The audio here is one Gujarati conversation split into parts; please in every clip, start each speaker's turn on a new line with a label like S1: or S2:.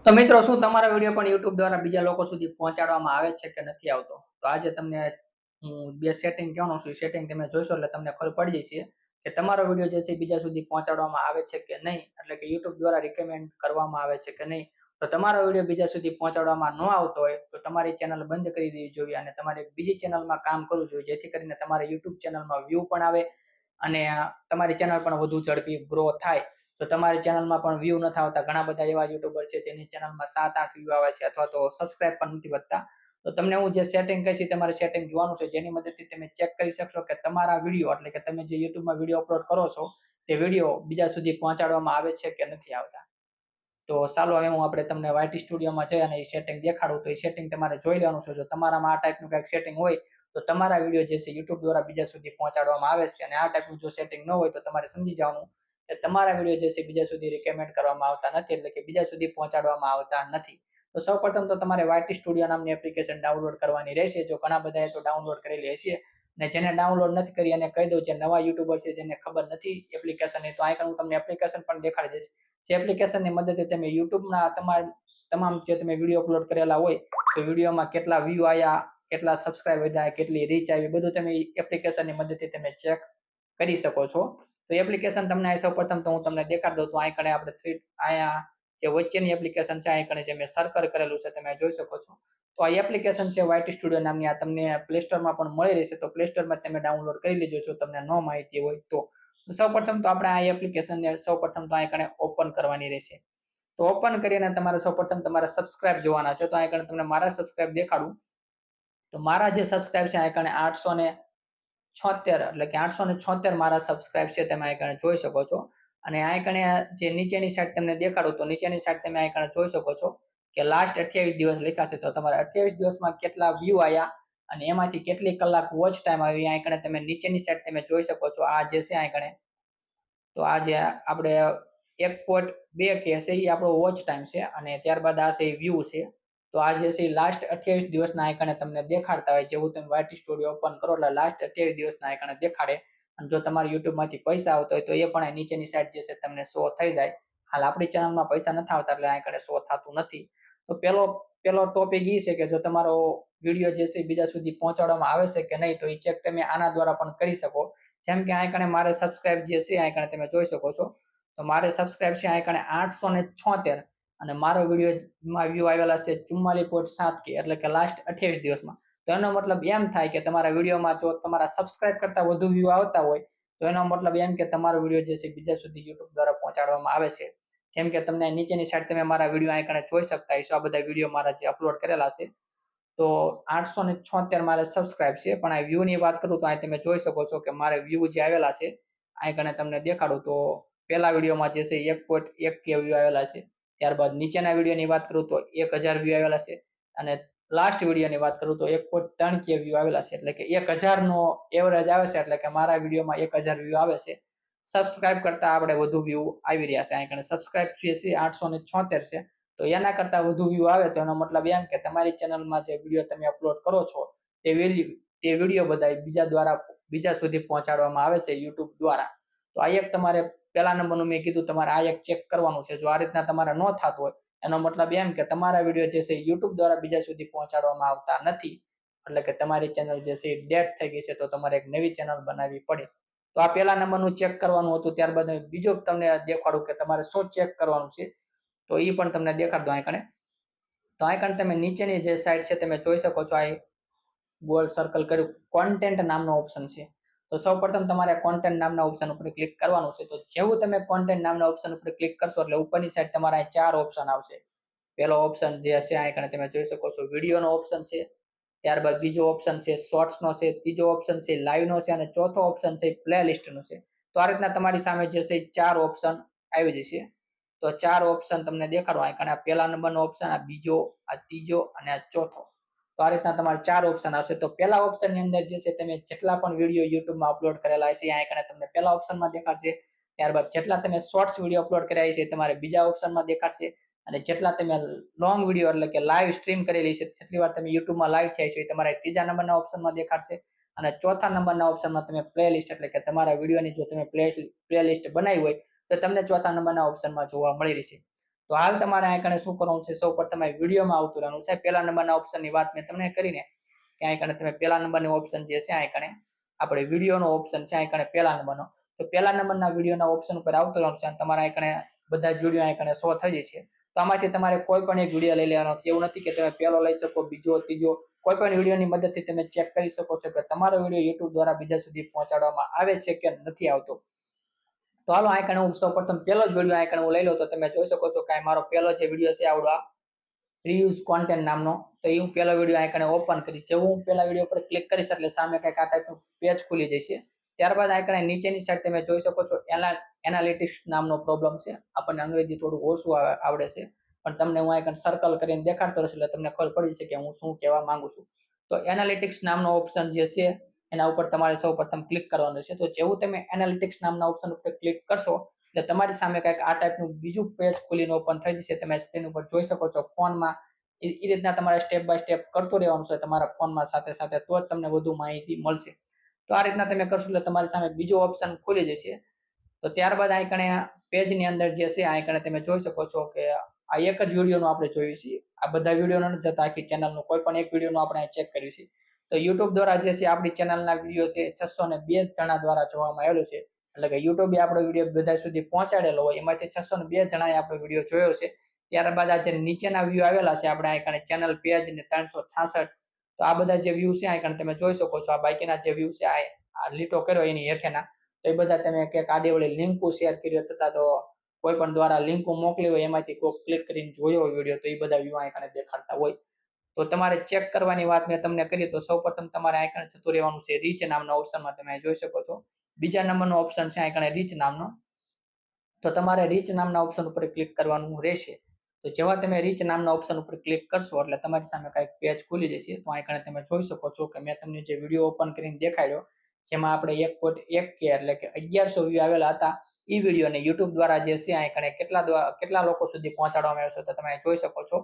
S1: તો મિત્રો શું તમારા વિડીયો પણ YouTube દ્વારા બીજા લોકો સુધી પહોંચાડવામાં આવે છે કે નથી આવતો? તો આજે તમને હું બે સેટિંગ કહેવાનો છું. સેટિંગ તમે જોશો એટલે તમને ખબર પડી જશે કે તમારો વિડીયો જે છે બીજા સુધી પહોંચાડવામાં આવે છે કે નહીં, એટલે કે YouTube દ્વારા રિકમેન્ડ કરવામાં આવે છે કે નહીં. તો તમારો વિડીયો બીજા સુધી પહોંચાડવામાં ન આવતો હોય તો તમારી ચેનલ બંધ કરી દેવી જોઈએ અને તમારે બીજી ચેનલમાં કામ કરવું જોઈએ, જેથી કરીને તમારી YouTube ચેનલમાં વ્યૂ પણ આવે અને તમારી ચેનલ પણ વધુ ઝડપી ગ્રો થાય. તો તમારી ચેનલમાં પણ વ્યૂ નથી આવતા, ઘણા બધા એવા યુટ્યુબર છે જેની ચેનલમાં 7-8 વ્યૂ આવે છે અથવા તો સબસ્ક્રાઇબ પણ નથી વધતા. તો તમને હું જે સેટિંગ કહીશ તમારે સેટિંગ જોવાનું છે, જેની મદદથી તમે ચેક કરી શકશો કે તમારા વિડીયો એટલે કે તમે જે યુટ્યુબમાં વિડીયો અપલોડ કરો છો તે વિડીયો બીજા સુધી પહોંચાડવામાં આવે છે કે નથી આવતા. તો ચાલો હવે હું આપણે તમને YT સ્ટુડિયોમાં જઈ અને એ સેટિંગ દેખાડું. તો એ સેટિંગ તમારે જોઈ લેવાનું છે. જો તમારામાં આ ટાઈપનું કંઈક સેટિંગ હોય તો તમારા વિડીયો જે છે YouTube દ્વારા બીજા સુધી પહોંચાડવામાં આવે છે, અને આ ટાઈપનું જો સેટિંગ ન હોય તો તમારે સમજી જવાનું કે તમારા વિડીયો જે છે બીજા સુધી રિકમેન્ડ કરવામાં આવતા નથી, એટલે કે બીજા સુધી પહોંચાડવામાં આવતા નથી. તો સૌપ્રથમ તો તમારે YT સ્ટુડિયો નામની એપ્લિકેશન ડાઉનલોડ કરવાની રહેશે. જો ઘણા બધાએ તો ડાઉનલોડ કરેલી હશે, અને જેને ડાઉનલોડ નથી કરી અને કહી દઉં જે નવા યુટ્યુબર છે જેને ખબર નથી એપ્લિકેશનની, તો અહીં હું તમને એપ્લિકેશન પણ દેખાડી દઈશ. જે એપ્લિકેશનની મદદથી તમે યુટ્યુબના તમામ જે તમે વિડીયો અપલોડ કરેલા હોય તો વિડીયોમાં કેટલા વ્યૂ આવ્યા, કેટલા સબસ્ક્રાઇબ વધ્યા, કેટલી રીચ આવી, બધું તમે એપ્લિકેશનની મદદથી તમે ચેક કરી શકો છો. તો એપ્લિકેશન તમને અહીં સૌપ્રથમ તો હું તમને દેખાડી દઉં. તો અહીં કણે આપણે અહીંયા જે વચ્ચેની એપ્લિકેશન છે અહીં કણે જે મેં સર્કલ કરેલું છે તમે જોઈ શકો છો. તો આ એપ્લિકેશન છે YT સ્ટુડિયો નામની. આ તમને પ્લે સ્ટોરમાં પણ મળી રહેશે. તો પ્લે સ્ટોરમાં તમે ડાઉનલોડ કરી લેજો જો તમને ન માહિતી હોય તો. સૌપ્રથમ તો આપણે આ એપ્લિકેશનને સૌપ્રથમ તો અહીં કણે ઓપન કરવાની રહેશે. તો ઓપન કરીને તમારે સૌપ્રથમ તમારા સબસ્ક્રાઇબ જોવાના છે. તો અહીં કણે તમને મારા સબસ્ક્રાઇબ દેખાડું. તો મારા જે સબસ્ક્રાઇબ છે અહીં કણે 876, એટલે કે 876 મારા સબસ્ક્રાઇબ છે, તમે અહીં કણે જોઈ શકો છો. અને અહીં કણે જે નીચેની સાઈડ તમને દેખાડું તો નીચેની સાઈડ તમે અહીં કણે જોઈ શકો છો કે લાસ્ટ 28 દિવસ લખ્યા છે. તો તમારા 28 દિવસમાં કેટલા વ્યૂ આવ્યા અને એમાંથી કેટલી કલાક વોચ ટાઈમ આવી અહીં કણે તમે નીચેની સાઈડ તમે જોઈ શકો છો. આ જે છે અહીં કણે, તો આ જે આપણે 1.2 કે છે એ આપણો વોચ ટાઈમ છે, અને ત્યારબાદ આ છે વ્યૂ છે. તો આ જે છે લાસ્ટ 28 દિવસના આઇકને તમને દેખાડતા હોય. જેવું તમે YT સ્ટુડિયો ઓપન કરો એટલે લાસ્ટ 28 દિવસના આઇકને દેખાડે. અને જો તમારા યુટ્યુબમાંથી પૈસા આવતા હોય તો એ પણ નીચેની સાઈડ જે છે તમને શો થઈ જાય. હાલ આપણી ચેનલમાં પૈસા નથી આવતા એટલે આઇકને શો થતું નથી. તો પેલો ટોપિક એ છે કે જો તમારો વિડીયો જે છે બીજા સુધી પહોંચાડવામાં આવે છે કે નહીં, તો એ ચેક તમે આના દ્વારા પણ કરી શકો. જેમ કે આઇકને મારે સબસ્ક્રાઇબ જે છે આઇકને તમે જોઈ શકો છો. તો મારે સબસ્ક્રાઇબ છે આઇકને 876 અને મારો વિડીયોમાં વ્યૂ આવેલા છે 44.7K, એટલે કે લાસ્ટ 28 દિવસમાં. તો એનો મતલબ એમ થાય કે તમારા વિડીયોમાં જો તમારા સબસ્ક્રાઇબ કરતા વધુ વ્યૂ આવતા હોય તો એનો મતલબ એમ કે તમારો વિડીયો જે છે બીજા સુધી YouTube દ્વારા પહોંચાડવામાં આવે છે. જેમ કે તમને નીચેની સાઈડ તમે મારા વિડીયો આઇકને જોઈ શકતા હશો. આ બધા વિડીયો મારા જે અપલોડ કરેલા છે. તો 876 મારે સબસ્ક્રાઇબ છે, પણ આ વ્યૂની વાત કરું તો અહીં તમે જોઈ શકો છો કે મારે વ્યૂ જે આવેલા છે આઇકને તમને દેખાડું. તો પહેલા વિડીયોમાં જે છે 1.1K વ્યૂ આવેલા છે. ત્યારબાદ નીચેના વિડીયોની વાત કરું તો 1000 વ્યૂ આવેલા છે, અને લાસ્ટ વિડીયોની વાત કરું તો 1.3K વ્યૂ આવેલા છે. એટલે કે 1000 નો એવરેજ આવે છે, એટલે કે મારા વિડીયોમાં 1000 વ્યૂ આવે છે. સબસ્ક્રાઇબ કરતા આપણે વધુ વ્યૂ આવી રહ્યા છે. અહીં કણે સબસ્ક્રાઇબ જે છે 876 છે, તો એના કરતા વધુ વ્યૂ આવે તો એનો મતલબ એમ કે તમારી ચેનલમાં જે વિડીયો તમે અપલોડ કરો છો તે વિડીયો બધા બીજા સુધી પહોંચાડવામાં આવે છે YouTube દ્વારા. તો આ એક તમારે પહેલા નંબરનું મેં કીધું, તમારે આ એક ચેક કરવાનું છે. જો આ રીતના તમારે ન થતું હોય એનો મતલબ એમ કે તમારા વિડીયો જે છે YouTube દ્વારા બીજા સુધી પહોંચાડવામાં આવતા નથી, એટલે કે તમારી ચેનલ જે છે ડેડ થઈ ગઈ છે. તો તમારે એક નવી ચેનલ બનાવવી પડે. તો આ પહેલા નંબરનું ચેક કરવાનું હતું. ત્યારબાદ બીજો તમને દેખાડું કે તમારે શું ચેક કરવાનું છે, તો એ પણ તમને દેખાડ દો આઈકણે. તો આઈકણ તમે નીચેની જે સાઈડ છે તમે જોઈ શકો છો. આ ગોલ સર્કલ કર્યું, કોન્ટેન્ટ નામનો ઓપ્શન છે. તો સૌપ્રથમ તમારે કોન્ટેન્ટ નામના ઓપ્શન ઉપર ક્લિક કરવાનું છે. તો જેવું તમે કોન્ટેન્ટ નામના ઓપ્શન ઉપર ક્લિક કરશો એટલે ઉપરની સાઈડ તમારા 4 ઓપ્શન આવશે. પહેલો ઓપ્શન જે છે આઈકણે તમે જોઈ શકો છો વિડીયોનો ઓપ્શન છે. ત્યારબાદ બીજો ઓપ્શન છે શોર્ટ્સનો છે, ત્રીજો ઓપ્શન છે લાઈવનો છે, અને ચોથો ઓપ્શન છે પ્લેલિસ્ટનો છે. તો આ રીતના તમારી સામે જે છે 4 ઓપ્શન આવી જશે. તો 4 ઓપ્શન તમને દેખાડો આઈકણે. આ પહેલા નંબરનો ઓપ્શન, આ બીજો, આ ત્રીજો અને આ ચોથો. તો આ રીતના તમારે 4 ઓપ્શન આવશે. તો પહેલા ઓપ્શનની અંદર જે છે તમે જેટલા પણ વિડીયો યુટ્યુબમાં અપલોડ કરેલા હશે આઈકણે તમને પહેલા ઓપ્શનમાં દેખાડશે. ત્યારબાદ જેટલા તમે શોર્ટ્સ વિડીયો અપલોડ કર્યા છે તમારે બીજા ઓપ્શનમાં દેખાડશે, અને જેટલા તમે લોંગ વિડીયો એટલે કે લાઈવ સ્ટ્રીમ કરેલી છે, જેટલી વાર તમે યુટ્યુબમાં લાઈવ થયા છો એ તમારે ત્રીજા નંબરના ઓપ્શનમાં દેખાડશે. અને ચોથા નંબરના ઓપ્શનમાં તમે પ્લેલિસ્ટ એટલે કે તમારા વિડીયોની જો તમે પ્લેલિસ્ટ બનાવી હોય તો તમને ચોથા નંબરના ઓપ્શનમાં જોવા મળી રહેશે. તો હાલ તમારે આ કણે શું કરવાનું છે, સૌ પ્રથમ તમારે વિડીયોમાં આવતું રહેવાનું છે. પહેલા નંબરના ઓપ્શનની વાત મેં તમને કરીને કે આ કણે તમે પહેલા નંબરની ઓપ્શન જે છે આ કણે આપણે વિડીયોનો ઓપ્શન છે આ કણે પહેલા નંબરનો, તો પહેલા નંબરના વિડીયોના ઓપ્શન ઉપર આવતું રહેવાનું છે અને તમારે આ કણે બધા જ વિડીયો આ કણે શો થઈ જશે. તો આમાંથી તમારે કોઈ પણ એક વિડીયો લઈ લેવાનો છે. એવું નથી કે તમે પહેલો લઈ શકો, બીજો, ત્રીજો, કોઈ પણ વિડીયોની મદદથી તમે ચેક કરી શકો છો કે તમારો વિડીયો YouTube દ્વારા બીજા સુધી પહોંચાડવામાં આવે છે કે નથી આવતો. તો હાલો આ કણે હું સૌપ્રથમ પહેલો જ વિડીયો આ કણે હું લઈ લઉં. તો તમે જોઈ શકો છો કે મારો પહેલો જે વિડીયો છે આવડો રીયુઝ કોન્ટેન્ટ નામનો, તો એ હું પહેલો વિડીયો આ કણે ઓપન કરીશ. જેવું હું પહેલા વિડીયો પર ક્લિક કરીશ એટલે સામે કંઈક આ ટાઈપનું પેજ ખુલી જશે. ત્યારબાદ આ કણે નીચેની સાઈડ તમે જોઈ શકો છો એનાલિટિક્સ નામનો પ્રોબ્લેમ છે. આપણને અંગ્રેજી થોડું ઓછું આવડે છે, પણ તમને હું આ કણે સર્કલ કરીને દેખાડતો રહીશ એટલે તમને ખબર પડી જશે કે હું શું કહેવા માંગુ છું. તો એનાલિટિક્સ નામનો ઓપ્શન જે છે એના ઉપર તમારે સૌપ્રથમ ક્લિક કરવાનું છે. તો જેવું તમે એનાલિટિક્સ નામના ઓપ્શન ઉપર ક્લિક કરશો એટલે તમારી સામે કંઈક આ ટાઈપનું બીજું પેજ ખુલીને ઓપન થઈ જશે. તમે સ્ક્રીન ઉપર જોઈ શકો છો. ફોનમાં એ રીતના તમારે સ્ટેપ બાય સ્ટેપ કરતું રહેવાનું છે તમારા ફોનમાં સાથે સાથે, તો જ તમને વધુ માહિતી મળશે. તો આ રીતના તમે કરશો એટલે તમારી સામે બીજો ઓપ્શન ખુલી જશે. તો ત્યારબાદ આ કણે પેજની અંદર જે છે આ કણે તમે જોઈ શકો છો કે આ એક જ વિડીયોનો આપણે જોયું છે. આ બધા વિડીયોનો નથી જતા, આખી ચેનલનો કોઈ પણ એક વિડીયોનો આપણે ચેક કર્યું છે. તો YouTube દ્વારા જે છે આપણી ચેનલના વિડીયો છે 602 જણા દ્વારા જોવામાં આવેલું છે. એટલે કે YouTube આપણો વિડીયો બધા સુધી પહોંચાડેલો હોય એમાંથી 602 જણાએ આપણો વિડીયો જોયો છે. ત્યારબાદ આ જે નીચેના વ્યૂ આવેલા છે આપણે આ કણે ચેનલ પેજ ને 366, તો આ બધા જે વ્યૂ છે આ કણે તમે જોઈ શકો છો. આ બાકીના જે વ્યૂ છે આ લીટો કર્યો એની હેઠેના, તો એ બધા તમે ક્યાંક આડીવળી લિંકો શેર કરી તથા તો કોઈ પણ દ્વારા લિંકો મોકલી હોય એમાંથી કોઈ ક્લિક કરીને જોયો હોય વિડીયો, તો એ બધા વ્યૂ આ કણે દેખાડતા હોય. તો તમારે ચેક કરવાની વાત મેં તમને કરી. તો સૌપ્રથમ તમારે આ કણે જતું રહેવાનું છે રીચ નામના ઓપ્શનમાં, તમે જોઈ શકો છો. બીજા નંબરનો ઓપ્શન છે આ કણે રીચ નામનો, તો તમારે રીચ નામના ઓપ્શન ઉપર ક્લિક કરવાનું રહેશે. તો જેવા તમે રીચ નામના ઓપ્શન ઉપર ક્લિક કરશો એટલે તમારી સામે કંઈક પેજ ખુલી જશે. તો આ કણે તમે જોઈ શકો છો કે મેં તમને જે વિડીયો ઓપન કરીને દેખાડ્યો જેમાં આપણે 1.1K એટલે કે 1100 વ્યૂ આવેલા હતા, એ વિડીયોને YouTube દ્વારા જે છે આ કણે કેટલા લોકો સુધી પહોંચાડવામાં આવ્યો છે તો તમે જોઈ શકો છો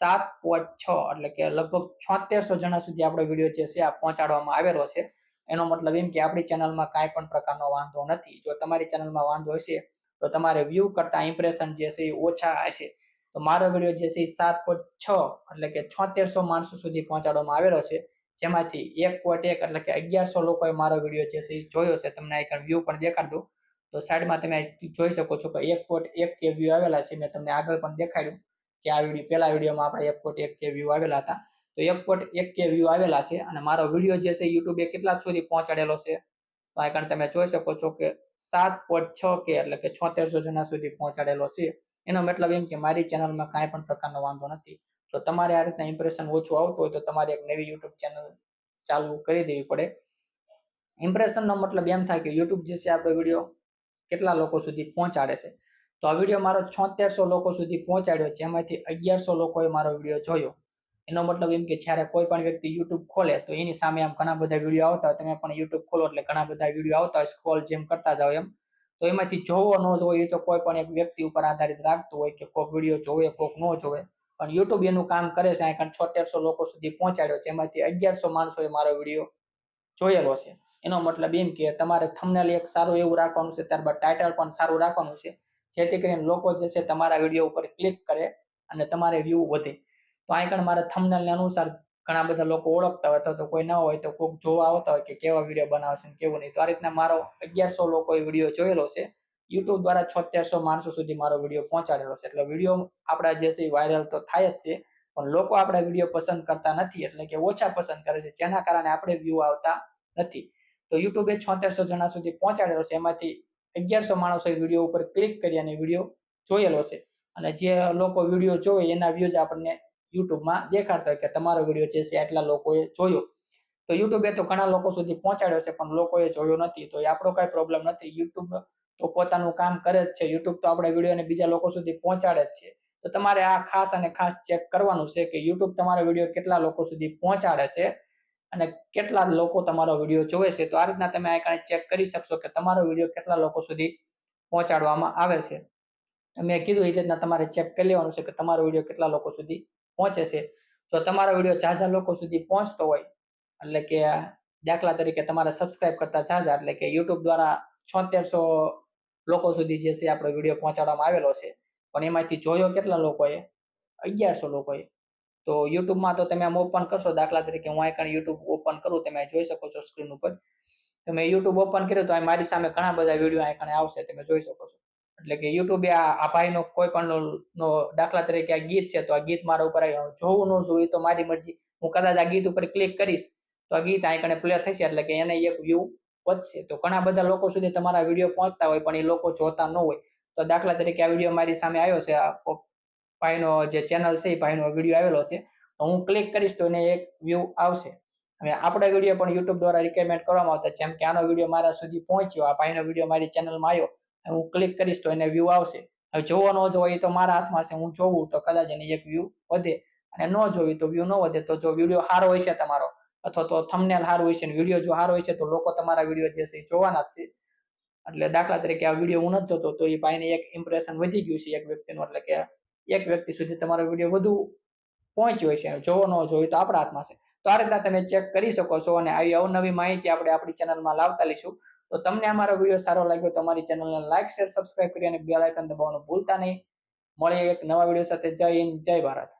S1: 7.6 એટલે કે લગભગ 7600 જણા સુધી આપણો વિડીયો જે છે આ પહોંચાડવામાં આવેલો છે. એનો મતલબ એમ કે આપણી ચેનલમાં કાંઈ પણ પ્રકારનો વાંધો નથી. જો તમારી ચેનલમાં વાંધો હશે તો તમારે વ્યૂ કરતા ઇમ્પ્રેશન જે છે એ ઓછા હશે. તો મારો વિડીયો જે છે એ 7.6 એટલે કે 7600 માણસો સુધી પહોંચાડવામાં આવેલો છે, જેમાંથી 1.1 એટલે કે 1100 લોકોએ મારો વિડીયો જે છે એ જોયો છે. તમને આ વ્યૂ પણ દેખાડ દઉં. તો સાઈડમાં તમે જોઈ શકો છો કે 1.1K વ્યૂ આવેલા છે. મેં તમને આગળ પણ દેખાડ્યું કે આ વિડીયો પહેલા વિડીયોમાં આપણે 1.1K વ્યૂ આવેલા હતા. તો 1.1K વ્યૂ આવેલા છે અને મારો વિડીયો જે છે YouTube કેટલા સુધી પહોંચાડેલો છે તો આ કારણ તમે જોઈ શકો છો કે 7.6K એટલે કે 7600 જણા સુધી પહોંચાડેલો છે. એનો મતલબ એમ કે મારી ચેનલમાં કાંઈ પણ પ્રકારનો વાંધો નથી. તો તમારે આ રીતના ઇમ્પ્રેશન ઓછું આવતું હોય તો તમારે એક નવી YouTube ચેનલ ચાલુ કરી દેવી પડે. ઇમ્પ્રેશનનો મતલબ એમ થાય કે YouTube જે છે આપણો વિડીયો કેટલા લોકો સુધી પહોંચાડે છે. તો આ વિડીયો મારો 7600 લોકો સુધી પહોંચાડ્યો, જેમાંથી 1100 લોકોએ મારો વિડીયો જોયો. એનો મતલબ એમ કે જ્યારે કોઈ પણ વ્યક્તિ YouTube ખોલે તો એની સામે આમ ઘણા બધા વિડીયો આવતા હોય. તમે પણ YouTube ખોલો એટલે ઘણા બધા વિડીયો આવતા હોય, સ્ક્રોલ જેમ કરતા જાવ એમ. તો એમાંથી જોવો ન જોવો એ તો કોઈ પણ એક વ્યક્તિ ઉપર આધારિત રાખતું હોય કે કોઈક વિડીયો જોવે કોઈક ન જોવે, પણ YouTube એનું કામ કરે છે. આ 7600 લોકો સુધી પહોંચાડ્યો, જેમાંથી 1100 માણસોએ મારો વિડીયો જોયેલો છે. એનો મતલબ એમ કે તમારે થંબનેલ એક સારું એવું રાખવાનું છે, ત્યારબાદ ટાઇટલ પણ સારું રાખવાનું છે, જેથી કરીને લોકો જે છે તમારા વિડીયો ઉપર ક્લિક કરે અને તમારે વ્યૂ વધે. તો આ કણ મારા થંબનેલ અનુસાર ઘણા બધા લોકો ઓળખતા હોય, અથવા તો કોઈ ના હોય તો કોઈક જોવા આવતા હોય કે કેવા વિડીયો બનાવે છે કેવું નહીં. તો આ રીતના મારો 1100 લોકોએ વિડીયો જોયેલો છે. YouTube દ્વારા 7600 માણસો સુધી મારો વિડીયો પહોંચાડેલો છે. એટલે વિડીયો આપણા જે છે વાયરલ તો થાય જ છે, પણ લોકો આપણા વિડીયો પસંદ કરતા નથી, એટલે કે ઓછા પસંદ કરે છે, જેના કારણે આપણે વ્યૂ આવતા નથી. તો YouTube 7600 જણા સુધી પહોંચાડેલો છે. એમાંથી 1100 માણસોએ વિડીયો ઉપર ક્લિક કરી અને વિડીયો જોયેલો છે. અને જે લોકો વિડીયો જોવે એના વ્યૂઝ આપણને YouTubeમાં દેખાડતા હોય કે તમારો વિડીયો જે છે આટલા લોકોએ જોયો. તો YouTube તો ઘણા લોકો સુધી પહોંચાડ્યો છે પણ લોકોએ જોયો નથી. તો એ આપણો કાંઈ પ્રોબ્લેમ નથી. YouTube તો પોતાનું કામ કરે જ છે. YouTube તો આપણા વિડીયોને બીજા લોકો સુધી પહોંચાડે જ છે. તો તમારે આ ખાસ અને ખાસ ચેક કરવાનું છે કે YouTube તમારો વિડીયો કેટલા લોકો સુધી પહોંચાડે છે અને કેટલા લોકો તમારો વિડીયો જોવે છે. તો આ રીતના તમે આ ચેક કરી શકશો કે તમારો વિડીયો કેટલા લોકો સુધી પહોંચાડવામાં આવે છે. મેં કીધું એ રીતના તમારે ચેક કરી લેવાનું છે કે તમારો વિડીયો કેટલા લોકો સુધી પહોંચે છે. તો તમારો વિડીયો ઝાઝા લોકો સુધી પહોંચતો હોય, એટલે કે દાખલા તરીકે તમારા સબસ્ક્રાઇબ કરતા ઝાઝા, એટલે કે YouTube દ્વારા 7600 લોકો સુધી જે છે આપણો વિડીયો પહોંચાડવામાં આવેલો છે, પણ એમાંથી જોયો કેટલા લોકોએ? 1100 લોકોએ. તો યુટ્યુબમાં તો તમે આમ ઓપન કરશો, દાખલા તરીકે હું અહીં યુટ્યુબ ઓપન કરું, તમે જોઈ શકો છો સ્ક્રીન ઉપર. તમે યુટ્યુબ ઓપન કર્યું તો મારી સામે ઘણા બધા વિડીયો અહીં આવશે, તમે જોઈ શકો છો. એટલે કે યુટ્યુબે આ ભાઈનો કોઈ પણ નો દાખલા તરીકે આ ગીત છે, તો આ ગીત મારા ઉપર આવ્યું. જોવું ન જોવું તો મારી મરજી. હું કદાચ આ ગીત ઉપર ક્લિક કરીશ તો આ ગીત અહીં પ્લે થશે, એટલે કે એને એક વ્યૂ વધશે. તો ઘણા બધા લોકો સુધી તમારા વિડીયો પહોંચતા હોય પણ એ લોકો જોતા ન હોય. તો દાખલા તરીકે આ વિડીયો મારી સામે આવ્યો છે, આ ભાઈનો જે ચેનલ છે એ ભાઈનો વિડીયો આવેલો છે, તો હું ક્લિક કરીશ તો એને એક વ્યૂ આવશે. હવે આપણા વિડીયો પણ યુટ્યુબ દ્વારા રિકમેન્ડ કરવામાં આવતા, જેમ કે આનો વિડીયો મારા સુધી પહોંચ્યો, આ ભાઈનો વિડીયો મારી ચેનલમાં આવ્યો, હું ક્લિક કરીશ તો એને વ્યૂ આવશે. હવે જોવો ન જોવો એ તો મારા હાથમાં છે. હું જોઉં તો કદાચ એને એક વ્યૂ વધે, અને ન જોવી તો વ્યૂ ન વધે. તો જો વિડીયો સારો હોય છે તમારો, અથવા તો થંબનેલ સારું હોય છે ને વિડીયો જો સારો હોય છે, તો લોકો તમારા વિડીયો જે છે એ જોવાના જ છે. એટલે દાખલા તરીકે આ વિડીયો હું નથી જોતો તો એ ભાઈને એક ઇમ્પ્રેશન વધી ગયું છે એક વ્યક્તિનું, એટલે કે એક વ્યક્તિ સુધી તમારો વિડીયો વધુ પહોંચ્યો છે. જોવો ન જોવો તો આપણા હાથમાં છે. તો આ રીતના તમે ચેક કરી શકો છો, અને આવી અવનવી માહિતી આપણે આપણી ચેનલમાં લાવતા લઈશું. તો તમને અમારો વિડીયો સારો લાગ્યો તો અમારી ચેનલને લાઈક, શેર, સબસ્ક્રાઇબ કરી અને બેલ આઇકન દબાવવાનું ભૂલતા નહીં. મળીએ એક નવા વિડીયો સાથે. જય હિન્દ, જય ભારત.